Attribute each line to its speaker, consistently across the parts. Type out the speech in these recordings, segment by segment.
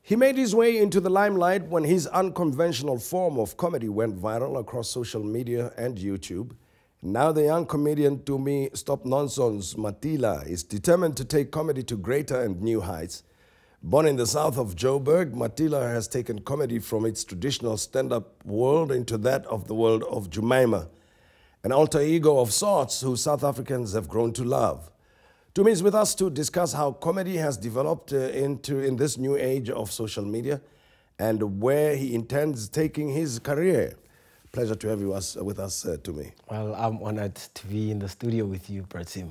Speaker 1: He made his way into the limelight when his unconventional form of comedy went viral across social media and YouTube. Now the young comedian Tumi Stopnonsons Matila is determined to take comedy to greater and new heights. Born in the south of Joburg, Matila has taken comedy from its traditional stand-up world into that of the world of Jemima, an alter ego of sorts who South Africans have grown to love. Tumi is with us to discuss how comedy has developed in this new age of social media and where he intends taking his career. Pleasure to have you with us, Tumi.
Speaker 2: Well, I'm honored to be in the studio with you, Pratim.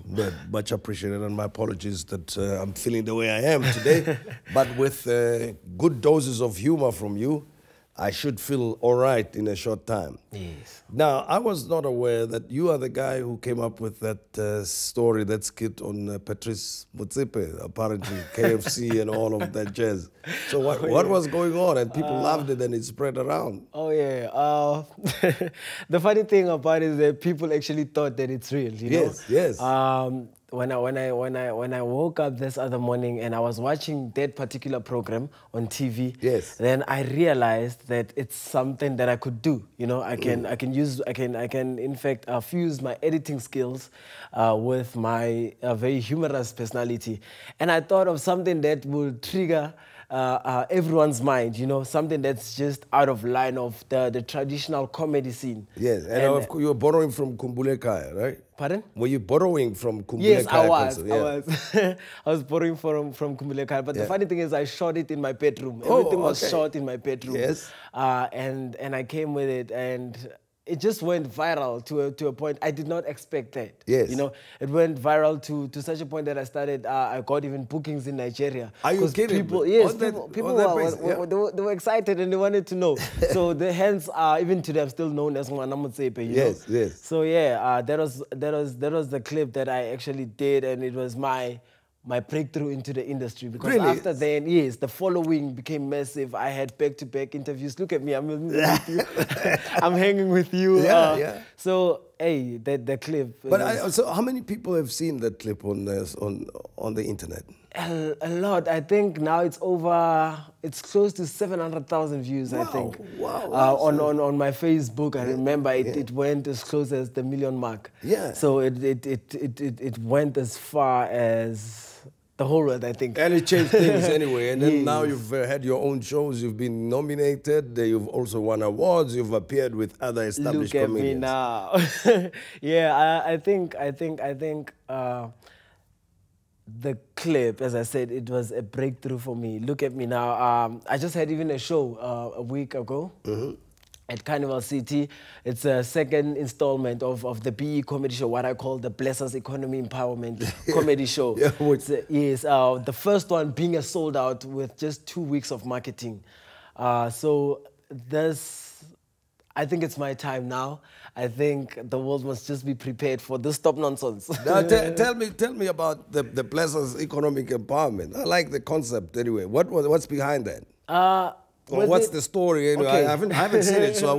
Speaker 1: Much appreciated, and my apologies that I'm feeling the way I am today. But with good doses of humor from you, I should feel all right in a short time.
Speaker 2: Yes.
Speaker 1: Now, I was not aware that you are the guy who came up with that story, that skit on Patrice Motsepe, apparently KFC and all of that jazz. So what was going on? And people loved it and it spread around.
Speaker 2: Oh, yeah. The funny thing about it is that people actually thought that it's real, you know?
Speaker 1: Yes.
Speaker 2: When I woke up this other morning and I was watching that particular program on TV,
Speaker 1: yes,
Speaker 2: then I realized that it's something that I could do. You know, I can in fact fuse my editing skills with my very humorous personality, and I thought of something that will trigger everyone's mind, you know, something that's just out of line of the traditional comedy scene.
Speaker 1: Yes, and you were borrowing from Kumbule Kaya, right?
Speaker 2: Pardon?
Speaker 1: Were you borrowing from Kumbule
Speaker 2: Yes,
Speaker 1: Kaya?
Speaker 2: I was borrowing from Kumbule Kaya, but the funny thing is I shot it in my bedroom. Everything was shot in my bedroom.
Speaker 1: Yes.
Speaker 2: And I came with it, and it just went viral to a point I did not expect that.
Speaker 1: Yes.
Speaker 2: You know, it went viral to such a point that I got even bookings in Nigeria.
Speaker 1: Are you kidding?
Speaker 2: People were excited and they wanted to know. So hence even today I'm still known as Ngwana Motsepe.
Speaker 1: Yes.
Speaker 2: So yeah, that was the clip that I actually did, and it was my breakthrough into the industry, because
Speaker 1: really?
Speaker 2: After then, yes, the following became massive. I had back-to-back interviews. Look at me, I'm with you. I'm hanging with you.
Speaker 1: Yeah.
Speaker 2: So, hey, the clip.
Speaker 1: But so how many people have seen that clip on the internet?
Speaker 2: A lot. I think now it's close to 700,000 views, I think.
Speaker 1: Wow.
Speaker 2: On my Facebook, I remember it went as close as the 1 million mark.
Speaker 1: Yeah.
Speaker 2: So it went as far as the whole world, I think.
Speaker 1: And it changed things anyway. And then now you've had your own shows. You've been nominated. You've also won awards. You've appeared with other established comedians.
Speaker 2: Look at me now. Yeah, I think the clip, as I said, it was a breakthrough for me. Look at me now. I just had even a show a week ago. At Carnival City. It's a second installment of the BE comedy show, what I call the Blessers Economy Empowerment comedy show. Yes, the first one being a sold out with just 2 weeks of marketing. So I think it's my time now. I think the world must just be prepared for this Stopnonsons.
Speaker 1: Now, tell me about the Blessers Economic Empowerment. I like the concept anyway. What's behind that? What's the story? Anyway,
Speaker 2: okay.
Speaker 1: I haven't seen it, so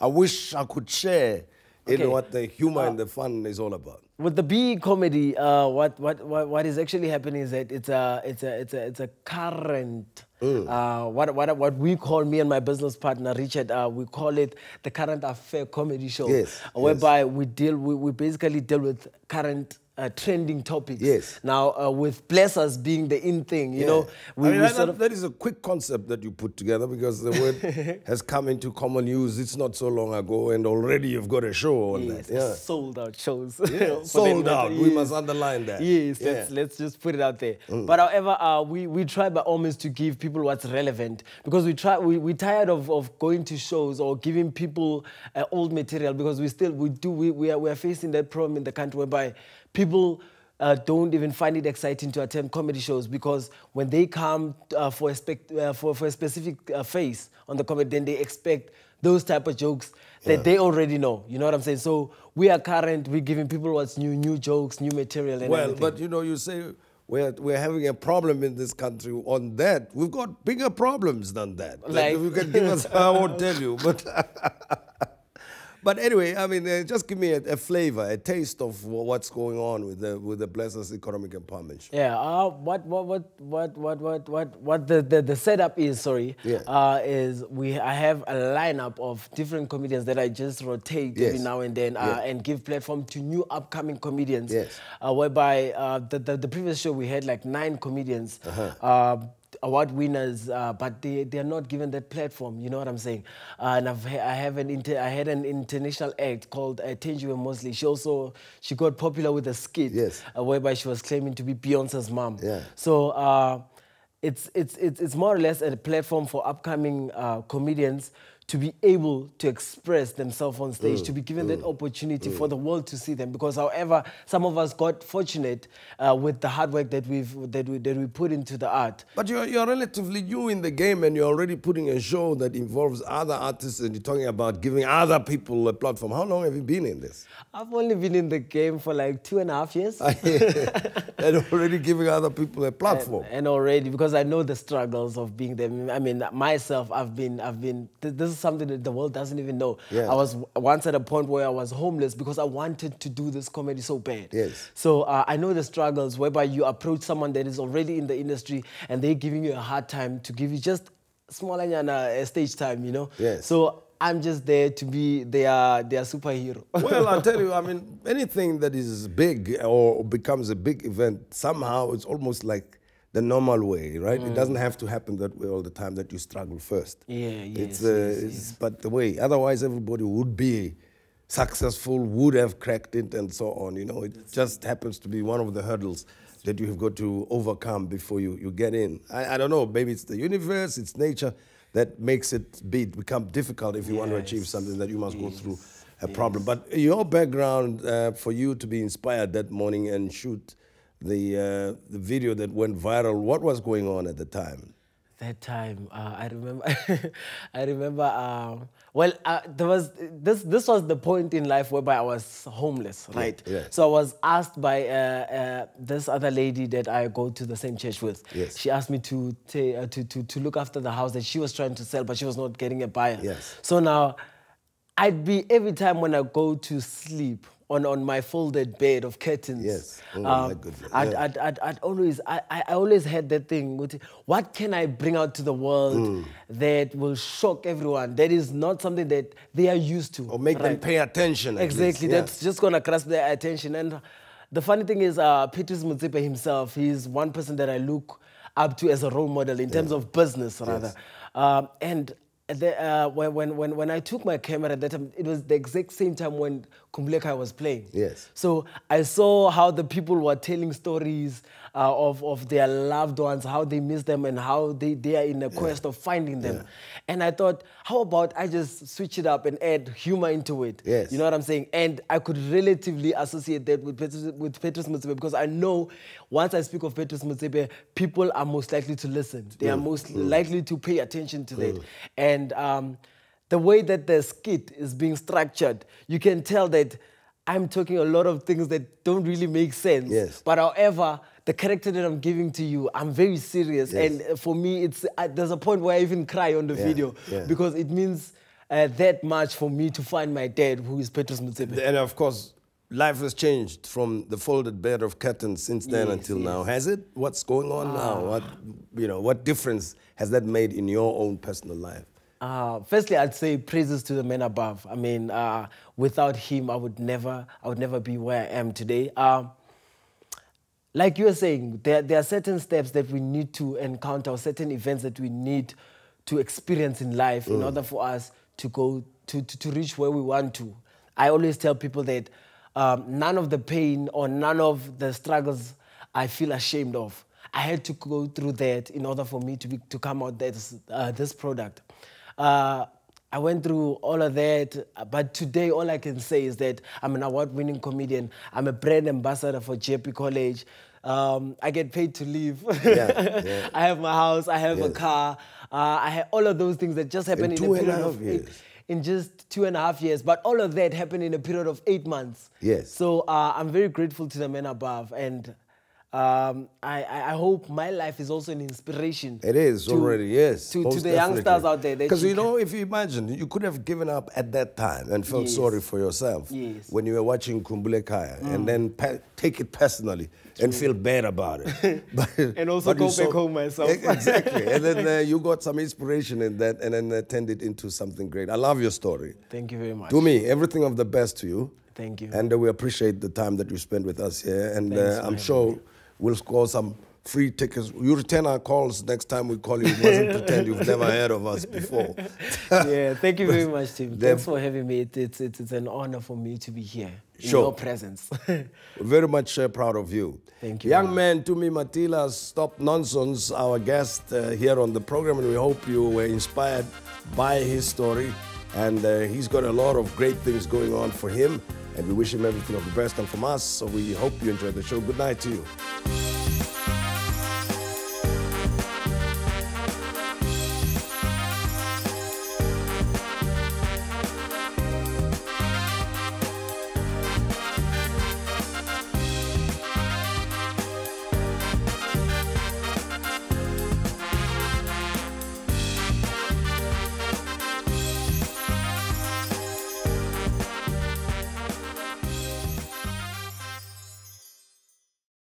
Speaker 1: I wish I could share what the humor and the fun is all about.
Speaker 2: With the BE comedy, what is actually happening is that it's a current what we call, me and my business partner Richard, we call it the current affair comedy show.
Speaker 1: Yes.
Speaker 2: Whereby we basically deal with current trending topics.
Speaker 1: Yes.
Speaker 2: Now, with Blessers being the in thing, you know.
Speaker 1: That is a quick concept that you put together, because the word has come into common use. It's not so long ago, and already you've got a show on that. Yeah.
Speaker 2: Sold out shows.
Speaker 1: Yeah, sold out. We must underline that.
Speaker 2: Yes, let's just put it out there. But however, we try by all means to give people what's relevant, because we're tired of going to shows or giving people old material, because we are facing that problem in the country whereby people don't even find it exciting to attend comedy shows, because when they come for a specific phase on the comedy, then they expect those type of jokes that they already know. You know what I'm saying? So we are current. We're giving people what's new jokes, new material, and everything.
Speaker 1: But you know, you say we're having a problem in this country on that. We've got bigger problems than that. Like if you can give us, I won't tell you, but. But anyway, I mean, just give me a flavor, a taste of what's going on with the Bless Us Economic Empowerment Show.
Speaker 2: Yeah, what the setup is, sorry,
Speaker 1: Yeah.
Speaker 2: is I have a lineup of different comedians that I just rotate every now and then and give platform to new upcoming comedians.
Speaker 1: Yes.
Speaker 2: Whereby the previous show we had like 9 comedians. Award winners, but they are not given that platform. You know what I'm saying? And I had an international act called Tenjiwe Mosley. She got popular with a skit, whereby she was claiming to be Beyonce's mom.
Speaker 1: Yeah.
Speaker 2: So it's more or less a platform for upcoming comedians to be able to express themselves on stage, to be given that opportunity for the world to see them. Because, however, some of us got fortunate with the hard work that we put into the art.
Speaker 1: But you're relatively new in the game, and you're already putting a show that involves other artists, and you're talking about giving other people a platform. How long have you been in this?
Speaker 2: I've only been in the game for like 2.5 years.
Speaker 1: And already giving other people a platform.
Speaker 2: And already, because I know the struggles of being there. I mean, myself, I've been. This is something that the world doesn't even know.
Speaker 1: Yeah.
Speaker 2: I was once at a point where I was homeless because I wanted to do this comedy so bad.
Speaker 1: Yes.
Speaker 2: So I know the struggles whereby you approach someone that is already in the industry and they're giving you a hard time to give you just smaller than stage time, you know?
Speaker 1: Yes.
Speaker 2: So I'm just there to be their superhero.
Speaker 1: Well, I'll tell you, I mean, anything that is big or becomes a big event, somehow it's almost like the normal way, right? It doesn't have to happen that way all the time, that you struggle first. But the way, otherwise everybody would be successful, would have cracked it and so on, you know. It just happens to be one of the hurdles that you have got to overcome before you get in. I don't know, maybe it's the universe, it's nature that makes it become difficult if you want to achieve something, that you must go through a problem. But your background, for you to be inspired that morning and shoot the video that went viral, what was going on at the time?
Speaker 2: That time, I remember. There was this was the point in life whereby I was homeless, right?
Speaker 1: Yeah.
Speaker 2: So I was asked by this other lady that I go to the same church with.
Speaker 1: Yes.
Speaker 2: She asked me to look after the house that she was trying to sell, but she was not getting a buyer.
Speaker 1: Yes.
Speaker 2: So now, every time when I go to sleep on my folded bed of curtains.
Speaker 1: Yes. Oh, my goodness.
Speaker 2: I always had that thing with, what can I bring out to the world that will shock everyone? That is not something that they are used to.
Speaker 1: Or make them pay attention.
Speaker 2: Exactly. That's just going to grasp their attention. And the funny thing is, Motsepe himself, he's one person that I look up to as a role model in terms of business, rather. When I took my camera at that time, it was the exact same time when Kumbleka was playing.
Speaker 1: Yes.
Speaker 2: So I saw how the people were telling stories of their loved ones, how they miss them and how they are in a quest of finding them. Yeah. And I thought, how about I just switch it up and add humor into it?
Speaker 1: Yes.
Speaker 2: You know what I'm saying? And I could relatively associate that with Petrus Motsepe, because I know once I speak of Petrus Motsepe, people are most likely to listen. They are most likely to pay attention to that. And the way that the skit is being structured, you can tell that I'm talking a lot of things that don't really make sense.
Speaker 1: Yes.
Speaker 2: But however, the character that I'm giving to you, I'm very serious.
Speaker 1: Yes.
Speaker 2: And for me, there's a point where I even cry on the video because it means that much for me to find my dad, who is Petrus Motsepe.
Speaker 1: And of course, life has changed from the folded bed of curtains since then until now. Has it? What's going on now? What difference has that made in your own personal life?
Speaker 2: Firstly, I'd say praises to the man above. I mean, without him, I would never be where I am today. Like you were saying, there are certain steps that we need to encounter, or certain events that we need to experience in life in order for us to go to reach where we want to. I always tell people that none of the pain or none of the struggles I feel ashamed of. I had to go through that in order for me to come out this product. I went through all of that, but today all I can say is that I'm an award-winning comedian. I'm a brand ambassador for JP College. I get paid to live. I have my house, I have a car. I have all of those things that just happened in a period of 2.5 years. In just 2.5 years. But all of that happened in a period of 8 months.
Speaker 1: Yes.
Speaker 2: So I'm very grateful to the man above. And I hope my life is also an inspiration.
Speaker 1: It is already, yes.
Speaker 2: To the youngsters out there.
Speaker 1: Because, you know, if you imagine, you could have given up at that time and felt sorry for yourself when you were watching Kumbule Kaya and then take it personally and feel bad about it.
Speaker 2: And also go back home myself.
Speaker 1: Exactly. And then you got some inspiration in that and then turned it into something great. I love your story.
Speaker 2: Thank you very much.
Speaker 1: Tumi, everything of the best to you.
Speaker 2: Thank you.
Speaker 1: And we appreciate the time that you spent with us here. And I'm sure we'll score some free tickets. You return our calls next time we call you. You mustn't pretend you've never heard of us before.
Speaker 2: Yeah, thank you very much, Tim. Thanks for having me. It's an honor for me to be here in your presence.
Speaker 1: We're very much proud of you.
Speaker 2: Thank you.
Speaker 1: Young man Tumi Matila, Stopnonsons, our guest here on the program, and we hope you were inspired by his story. And he's got a lot of great things going on for him, and we wish him everything of the best. And from us, so we hope you enjoyed the show. Good night to you.